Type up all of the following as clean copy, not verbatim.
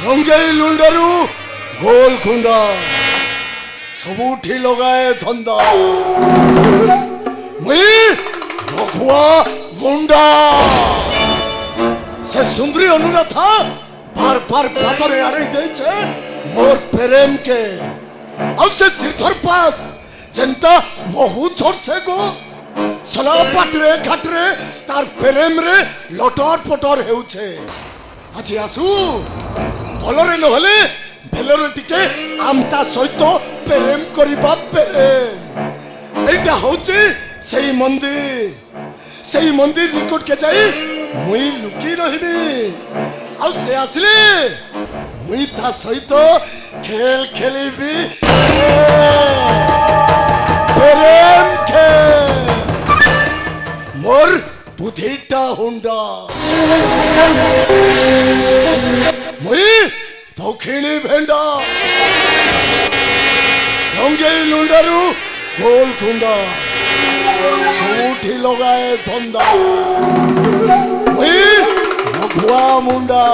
रंगई लुंडरू गोलकुंडा सबुठी लगाए धंदा मुई रघुआ मुंडा से सुंदरी अनुराधा बार बार पातरे आरे देछे मोर प्रेम के अब से सिरधर पास जनता महू छोड़ से गो सला पाटरे घाटरे तार प्रेम रे लटर पटर हेउछे আজি आसु भलरे नहले भेलरे टिके आमता सहित प्रेम करिबा प्रेम एटा होचे सेही मंदिर निकट के जाई मुई लुकी रहिनी आ से आसले मुई ता सहित खेल खेलिबी प्रेम खेल मोर बुधिटा हुंडा मुई दक्षिणी भेंडा रंगई लुंडरू गोलकुंडा सूठी लगाए धंदा मुई रघुआ मुंडा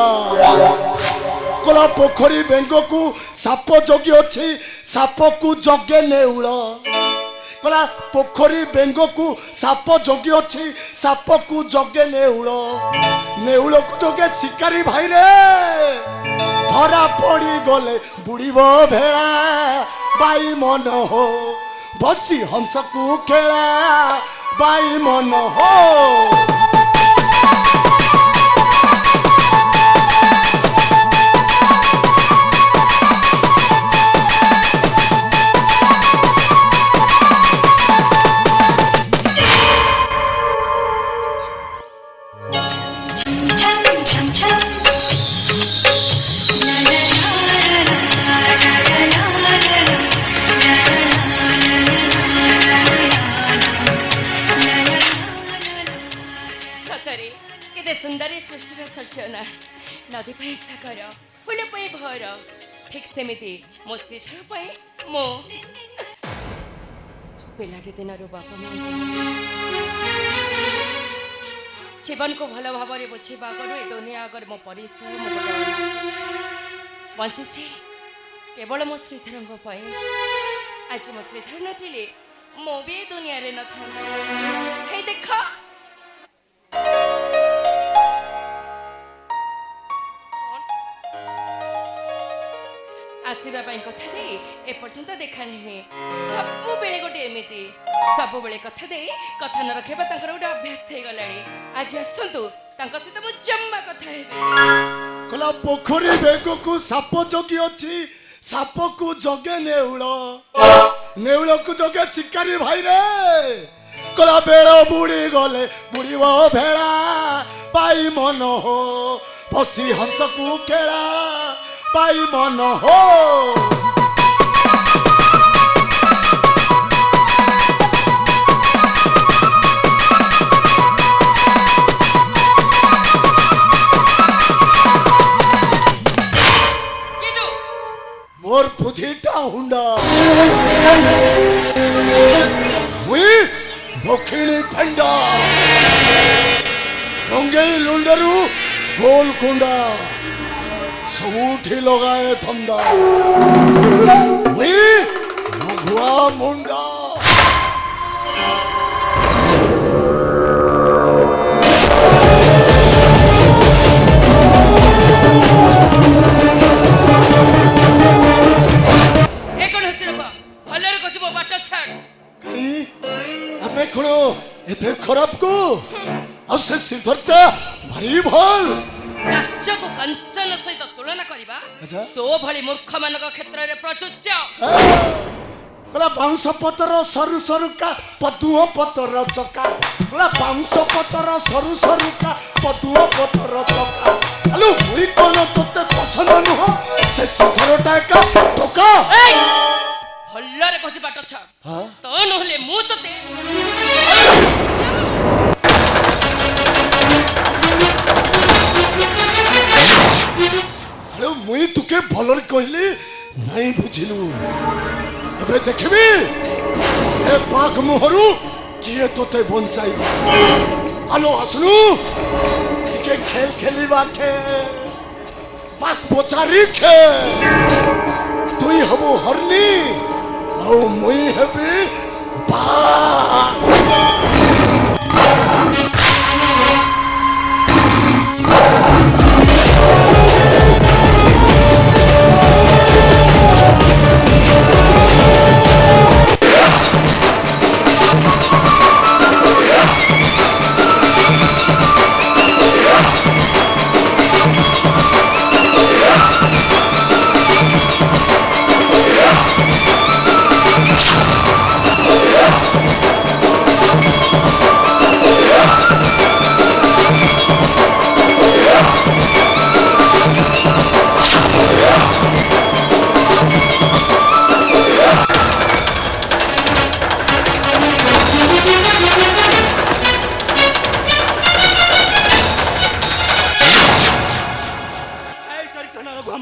कला पोखरी बेंग को साप जगी अच्छी साप को जगे नेउल कला पोखरी बेंग को साप जगी अच्छी साप को जगे नेउल नेउल को जगे शिकारी भाई रे धरा पड़ी गले बुड़ीब भेड़ा बाई मन हो बसी हंस को खेला बाई मन हो सुंदर सृष्टि सर्जना नदी पे सागर फूल पे भर ठीक सेमिति मो स्त्री मो पिलाटी दिन बापा जीवन को भल भाव बुझा ए दुनिया आगर मो परिश्रम बंची केवल मो श्रीधर आज मो श्रीधर नी मो भी दुनिया रे न था देख आसवा कथा दे एपर्यंत देखा नहीं सब बेले गोटे एमती सब बेले कथा दे कथा न रखे गोटे अभ्यास हो गला आज आसतु सहित मु जम्मा कथा हेबे कला पोखरी बेग को साप जगी अच्छी साप को जगे नेउल नेउल को जगे शिकारी भाई रे कला बेड़ बुड़ी गले बुड़ीब भेड़ा पाई मन हो बसी हंस को खेला पाई मन हो मोर बुधिटा हुंडा मुई दक्षिणी भेंडा रंगई लुंडरू गोलकुंडा सबुठी लगाए धंदा मुई रघुआ मुंडा एते खराब को से सिरधरटा भारी भल राज्य को कंचन सहित तुलना करिबा तो भली मूर्ख मानक क्षेत्र रे प्रचुच्य कला बाउंस पतर सरु सरु का पतुओ पतर चका कला बाउंस पतर सरु सरु का पतुओ पतर चका हेलो मुई कोन तते पसंद नुह से सिरधरटा का टोका भल्लरे कहछि बाट छ तो नहले मु तते अरे मुई तुके भलर कहली नहीं बुझिलु एबे देखबी ए बाघ मोहरु किए तोते बंसाई आलो आसनु के खेल खेली बाटे ताक पचारि खे तुई हबो हरनी औ मुई हेबी बाघ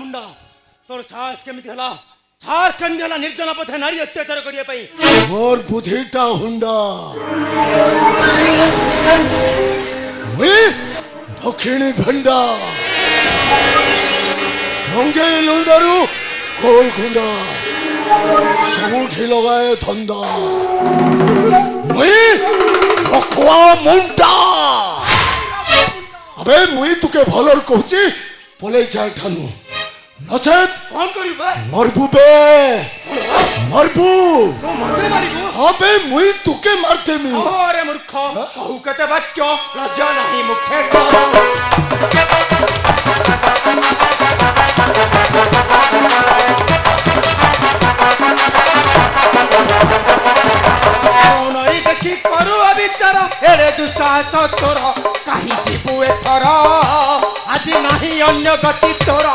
मुंडा तोर साहस केमिति हला साहस केमिति हला निर्जन पथे नारी अत्याचार करिया पई मोर बुद्धिटा हुंडा वे दक्षिणी भंडा गंगे लुंडारू गोलकुंडा सबुठी लगाए धंदा वे रखवा मुंडा अबे मुई तुके भलर कहूची पले जाए ठानु नचेत कौन करी बे मरबू बे मरबू तो मरबे मारिबो अबे मुई तुके मारते मी अरे मूर्ख कहू कते वाक्य लज्जा नहीं मुखे तो नई देखी करू अविचार एड़े दुसाहस तोर कहीं जीवु एथर आज नहीं अन्य गति तोर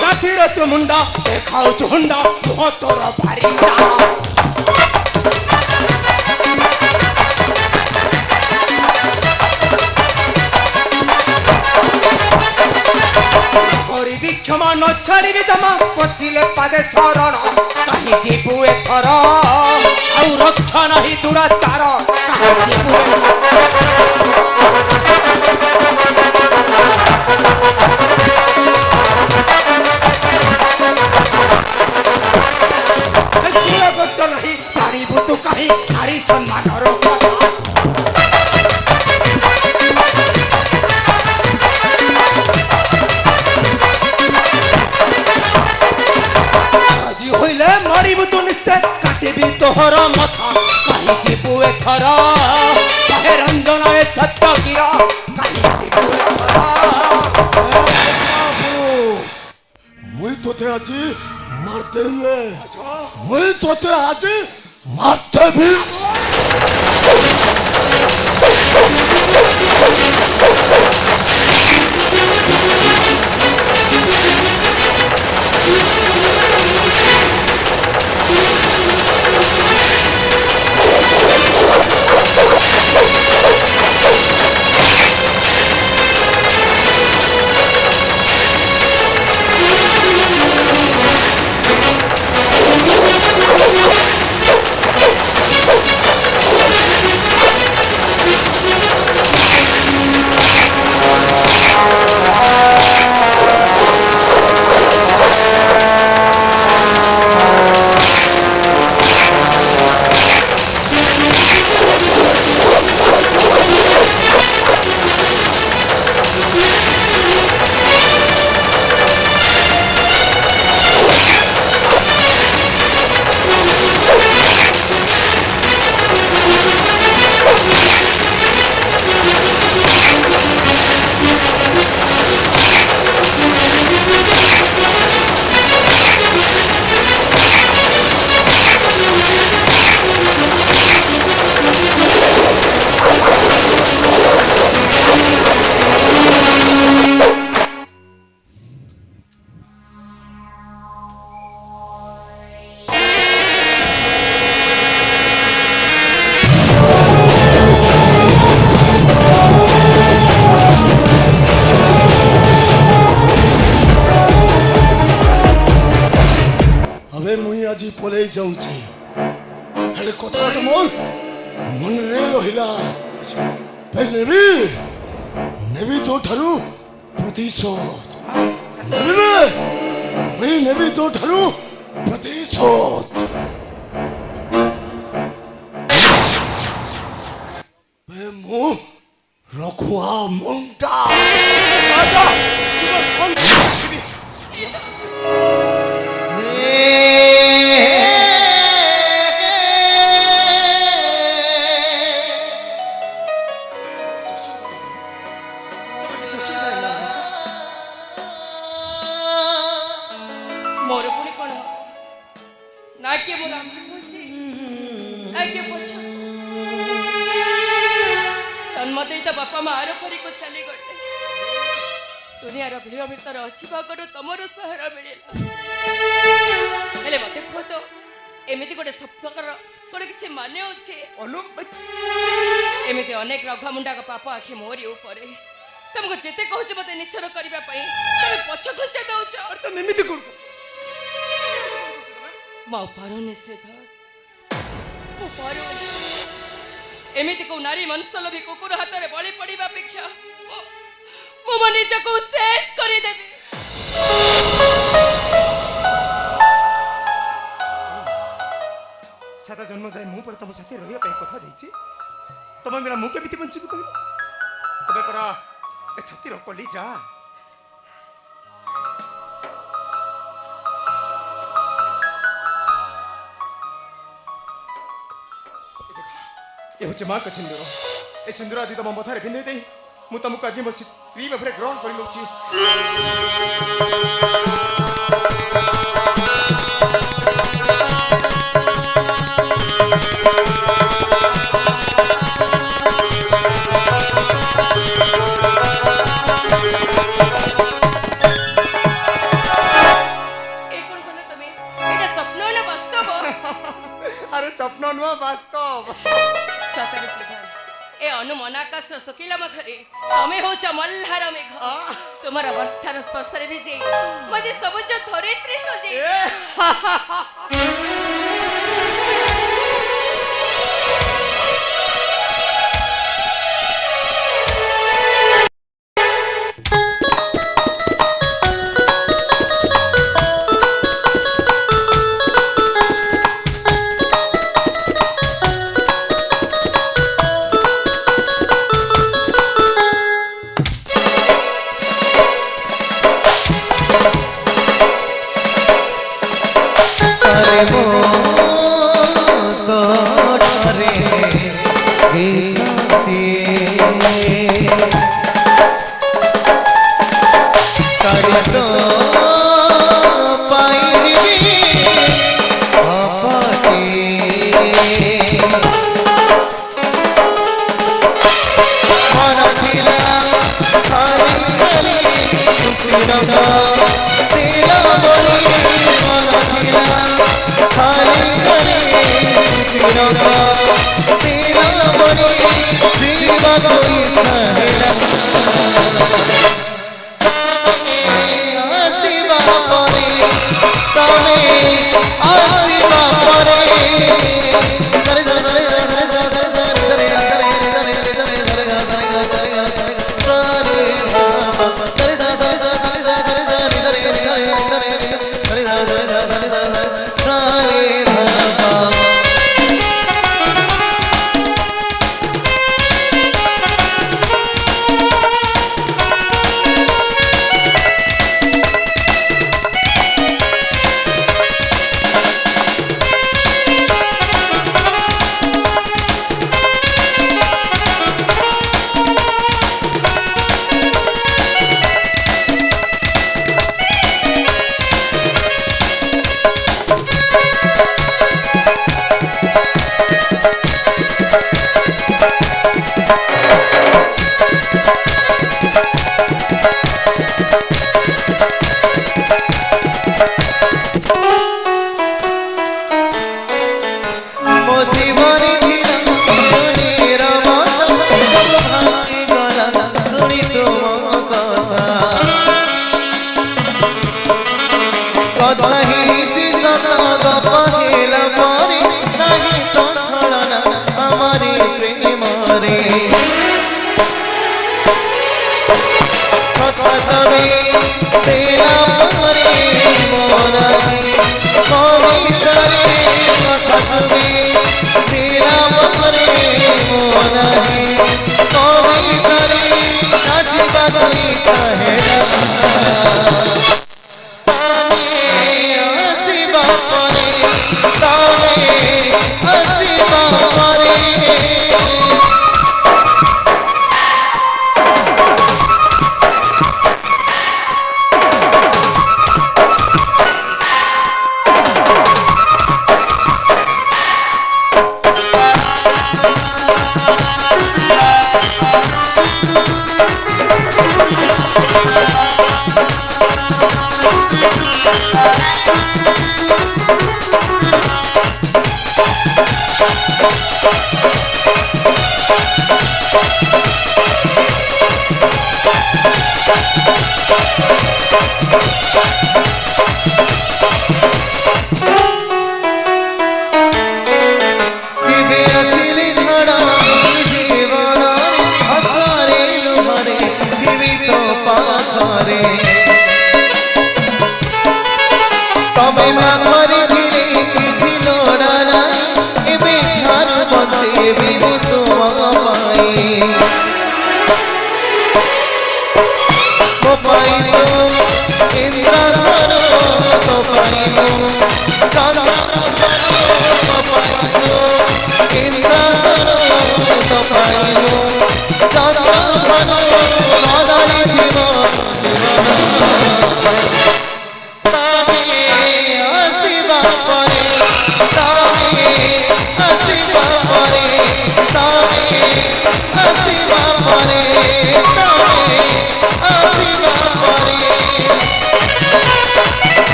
साथीर तू मुंडा देखाऊ हुंडा मुह तोर भारी क्षमा न छाड़ी जमा पचिले पादे शरण कहीं जीवु एथर आउ रक्षा नहीं दुराचार कहीं जीवु नहीं जानिबु तू कहीं नारी सम्मान मारिबु तो निश्चय काटिबी तोहर मथा कहीं जीवु एथर कहे रंजन ए सत्य कीरा कहीं जीवु एथर मुई तोते आज मारते हुए मुई तोते आज मारते भी ଆଜି ପଳେଇ ଯାଉଛି ହେଲେ କଥାଟା ମୋର ମନରେ ରହିଲା ନେବି ନେବି ତୋଠାରୁ ପ୍ରତିଶୋଧ ନେବି ତୋଠାରୁ ପ୍ରତିଶୋଧ ମୁଁ ରଘୁଆ ମୁଣ୍ଡା ମୋର ପୁଣି କଣ ହବ ନା କିଏ ମୋର ଆଖି ପୋଛି ନା କିଏ ପୋଛ ଜନ୍ମ ଦେଇ ତ ବାପା ମାଆର ପରିକୁ ଚାଲିଗଲେ ଦୁନିଆର ଭିଡ଼ ଭିତରେ ଅଛି ଭାଗରୁ ତମର ସହାରା ମିଳିଲା ହେଲେ ମତେ କୁହ ତ ଏମିତି ଗୋଟେ ସ୍ୱପ୍ନକର ଗୋଟେ କିଛି ମାନେ ଅଛି ଏମିତି ଅନେକ ରଘୁମୁଣ୍ଡାଙ୍କ ପାପ ଆଖି ମୋରି ଉପରେ ତମକୁ ଯେତେ କହୁଛି ମତେ ନିଛର କରିବା ପାଇଁ ତମେ ପଛ ଘୁଞ୍ଚା ଦଉଛ ଏମିତି କରୁ ମୁଁ ପାରୁନି ଶ୍ରୀଧର ମୁଁ ପାରୁନି ଏମିତି କୋଉ ନାରୀ ମନୁଷ୍ୟଲୋଭୀ କୁକୁର ହାତରେ ବଳି ପଡ଼ିବା ଅପେକ୍ଷା ମୁଁ ମୋ ନିଜକୁ ଶେଷ କରିଦେବି ସାରା ଜନ୍ମ ଯାଏ ମୁଁ ପରେ ତମ ସାଥେ ରହିବା ପାଇଁ କଥା ଦେଇଛି ତମେ ବିନା ମୁଁ କେମିତି ବଞ୍ଚିବି କହିବ ତମେ ପରା ଏ ଛାତିର କଲିଜା ଏ ହଉଛି ମାଙ୍କ ସିନ୍ଦୁର ଏ ସିନ୍ଦୁର ଆଦି ତମ ମଥାରେ ପିନ୍ଧେଇ ଦେଇ ମୁଁ ତମକୁ ଆଜି ମୋ ସ୍ତ୍ରୀ ଭାବରେ ଗ୍ରହଣ କରି ନେଉଛି अरे स्वप्न नुआ वास्तव सतरे श्रीधर ए अनुमन आकाश सुखिला मखरे तमे होच मल्हार मेघ तुम्हारा वर्षार स्पर्श रे भिजे मते सबुज धरित्री सजे बाकी कहेला आसिबा परे तमे आसिबा परे तबे माँ मरी धिले किछि लोड़ा ना एबे ठान बचे बिनु सोमाई तो पाई तो इंद्रधर तो पाई तो चंद्रधर तो पाई तो इंद्रधर तो पाई तो चंद्रधर मदन जीवन